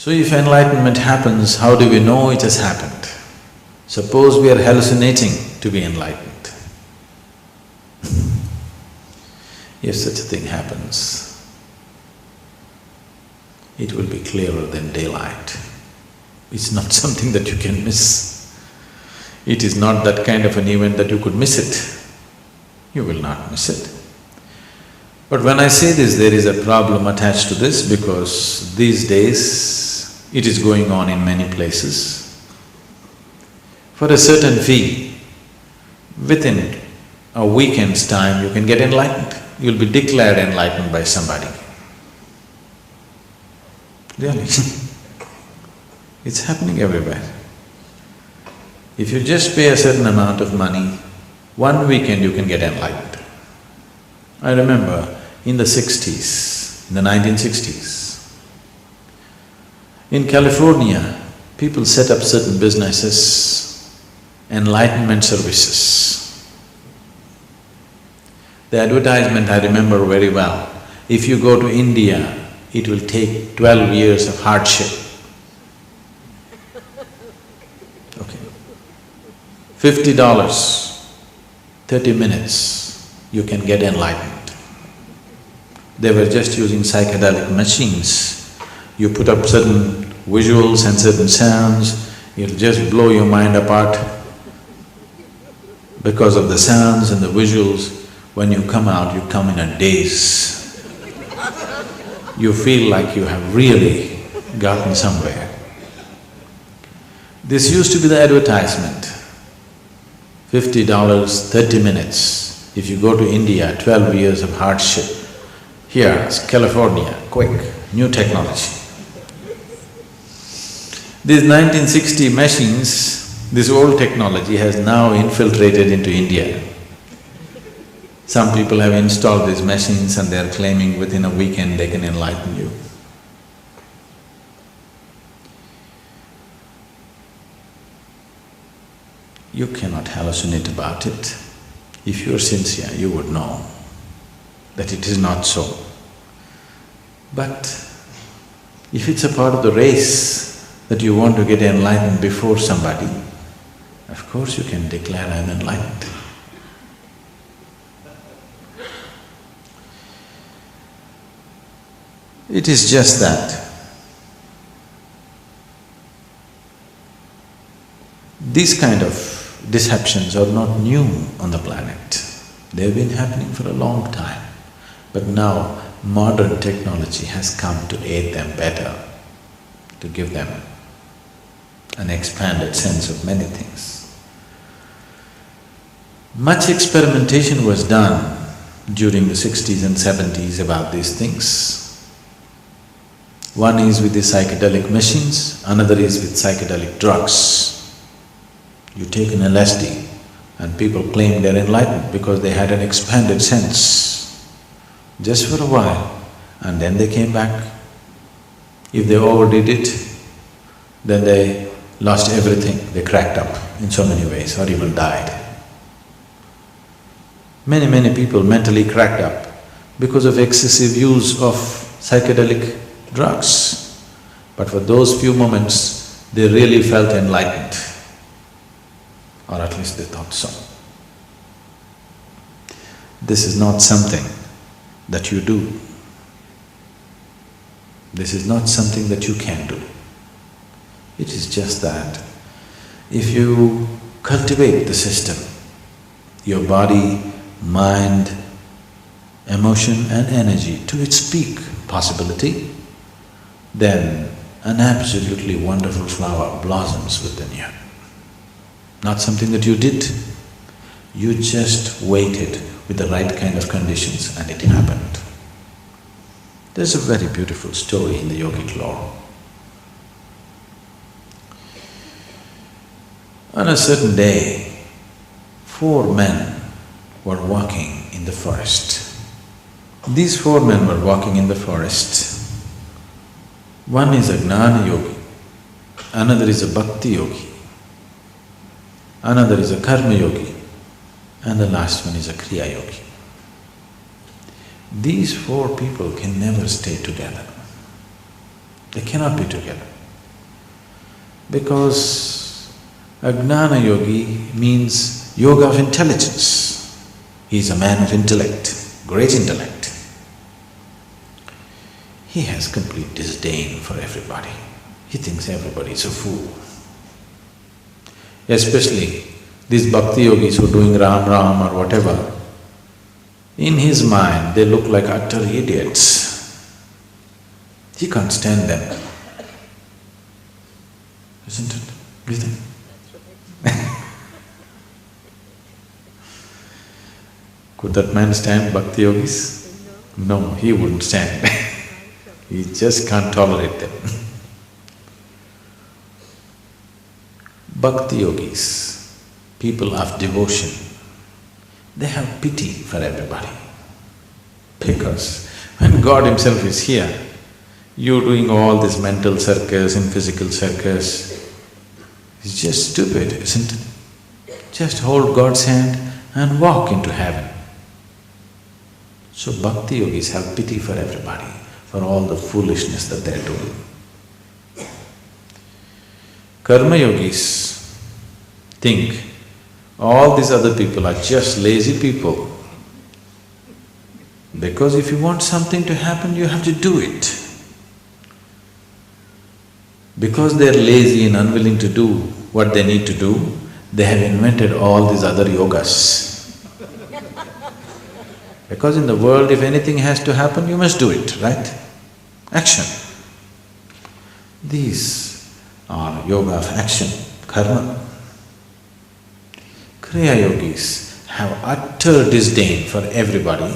So if enlightenment happens, how do we know it has happened? Suppose we are hallucinating to be enlightened. If such a thing happens, it will be clearer than daylight. It's not something that you can miss. It is not that kind of an event that you could miss it. You will not miss it. But when I say this, there is a problem attached to this because these days it is going on in many places. For a certain fee, within a weekend's time you can get enlightened. You'll be declared enlightened by somebody. Really it's happening everywhere. If you just pay a certain amount of money, one weekend you can get enlightened. I remember in the 60s, in the 1960s, in California, people set up certain businesses, enlightenment services. The advertisement I remember very well. If you go to India, it will take 12 years of hardship. Okay. $50, 30 minutes, you can get enlightened. They were just using psychedelic machines. You put up certain visuals and certain sounds, it'll just blow your mind apart. Because of the sounds and the visuals, when you come out, you come in a daze. You feel like you have really gotten somewhere. This used to be the advertisement. $50, 30 minutes. If you go to India, 12 years of hardship. Here, it's California, quick, new technology. These 1960 machines, this old technology has now infiltrated into India. Some people have installed these machines and they are claiming within a weekend they can enlighten you. You cannot hallucinate about it. If you're sincere, you would know that it is not so. But if it's a part of the race that you want to get enlightened before somebody, of course you can declare, I'm enlightened. It is just that these kind of deceptions are not new on the planet. They've been happening for a long time. But now modern technology has come to aid them better, to give them an expanded sense of many things. Much experimentation was done during the 60s and 70s about these things. One is with the psychedelic machines, another is with psychedelic drugs. You take an LSD and people claim they're enlightened because they had an expanded sense, just for a while, and then they came back. If they overdid it, then they lost everything, they cracked up in so many ways or even died. Many people mentally cracked up because of excessive use of psychedelic drugs. But for those few moments, they really felt enlightened, or at least they thought so. This is not something that you do. This is not something that you can do. It is just that if you cultivate the system, your body, mind, emotion and energy to its peak possibility, then an absolutely wonderful flower blossoms within you. Not something that you did, you just waited with the right kind of conditions and it happened. There's a very beautiful story in the yogic lore. On a certain day, 4 men were walking in the forest. These 4 men were walking in the forest. One is a Gnana Yogi, another is a Bhakti Yogi, another is a Karma Yogi, and the last one is a Kriya Yogi. These 4 people can never stay together. They cannot be together. Because a Gnana Yogi means yoga of intelligence. He's a man of intellect, great intellect. He has complete disdain for everybody. He thinks everybody is a fool. Especially these bhakti yogis who are doing Ram Ram or whatever, in his mind they look like utter idiots. He can't stand them. Isn't it? Do you think? Could that man stand bhakti yogis? No, he wouldn't stand. He just can't tolerate them. Bhakti yogis, people of devotion, they have pity for everybody. Because when God Himself is here, you're doing all this mental circus and physical circus. It's just stupid, isn't it? Just hold God's hand and walk into heaven. So bhakti yogis have pity for everybody, for all the foolishness that they're doing. Karma yogis think all these other people are just lazy people. Because if you want something to happen, you have to do it. Because they're lazy and unwilling to do what they need to do, they have invented all these other yogas. Because in the world, if anything has to happen, you must do it, right? Action. These are yoga of action, karma. Kriya yogis have utter disdain for everybody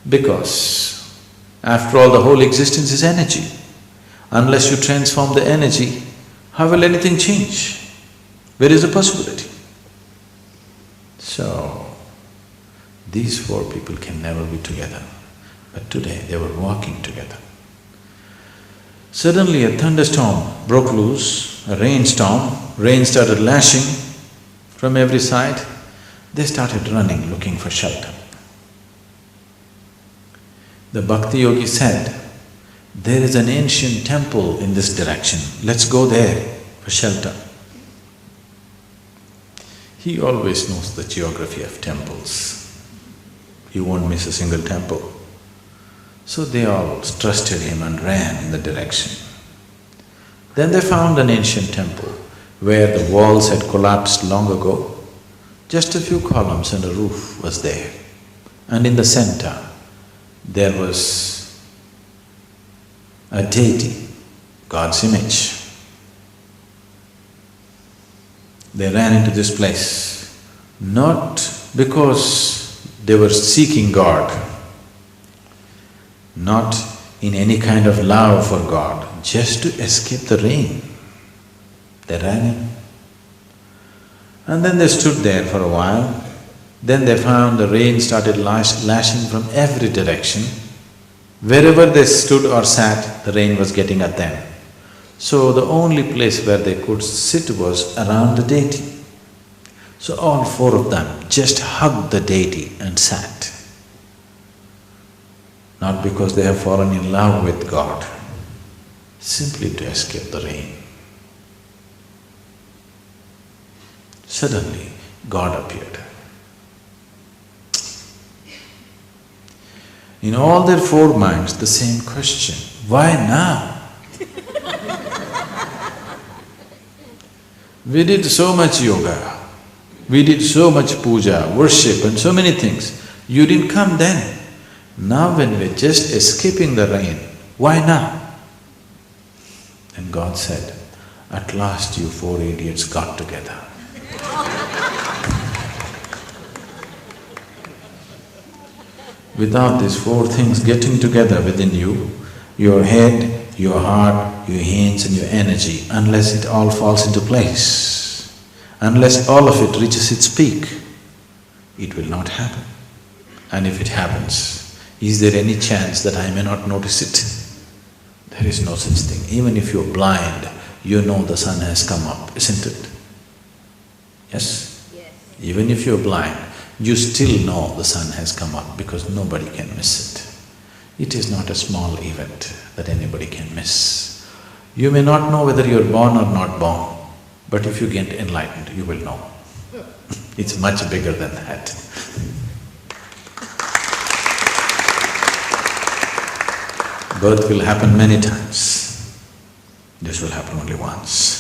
because after all, the whole existence is energy. Unless you transform the energy, how will anything change? Where is the possibility? So, these four people can never be together, but today they were walking together. Suddenly a thunderstorm broke loose, a rainstorm, rain started lashing from every side. They started running, looking for shelter. The bhakti yogi said, "There is an ancient temple in this direction, let's go there for shelter." He always knows the geography of temples. He won't miss a single temple. So they all trusted him and ran in the direction. Then they found an ancient temple where the walls had collapsed long ago. Just a few columns and a roof was there. And in the center, there was a deity, God's image. They ran into this place, not because they were seeking God, not in any kind of love for God, just to escape the rain. They ran in. And then they stood there for a while. Then they found the rain started lashing from every direction. Wherever they stood or sat, the rain was getting at them. So the only place where they could sit was around the deity. So all four of them just hugged the deity and sat. Not because they have fallen in love with God, simply to escape the rain. Suddenly, God appeared. In all their four minds, the same question, why now? We did so much yoga, we did so much puja, worship and so many things. You didn't come then. Now when we're just escaping the rain, why now? And God said, at last you four idiots got together. Without these four things getting together within you, your head, your heart, your hands and your energy, unless it all falls into place, unless all of it reaches its peak, it will not happen. And if it happens, is there any chance that I may not notice it? There is no such thing. Even if you're blind, you know the sun has come up, isn't it? Yes? Yes. Even if you're blind, you still know the sun has come up because nobody can miss it. It is not a small event that anybody can miss. You may not know whether you're born or not born, but if you get enlightened, you will know. It's much bigger than that. Birth will happen many times. This will happen only once.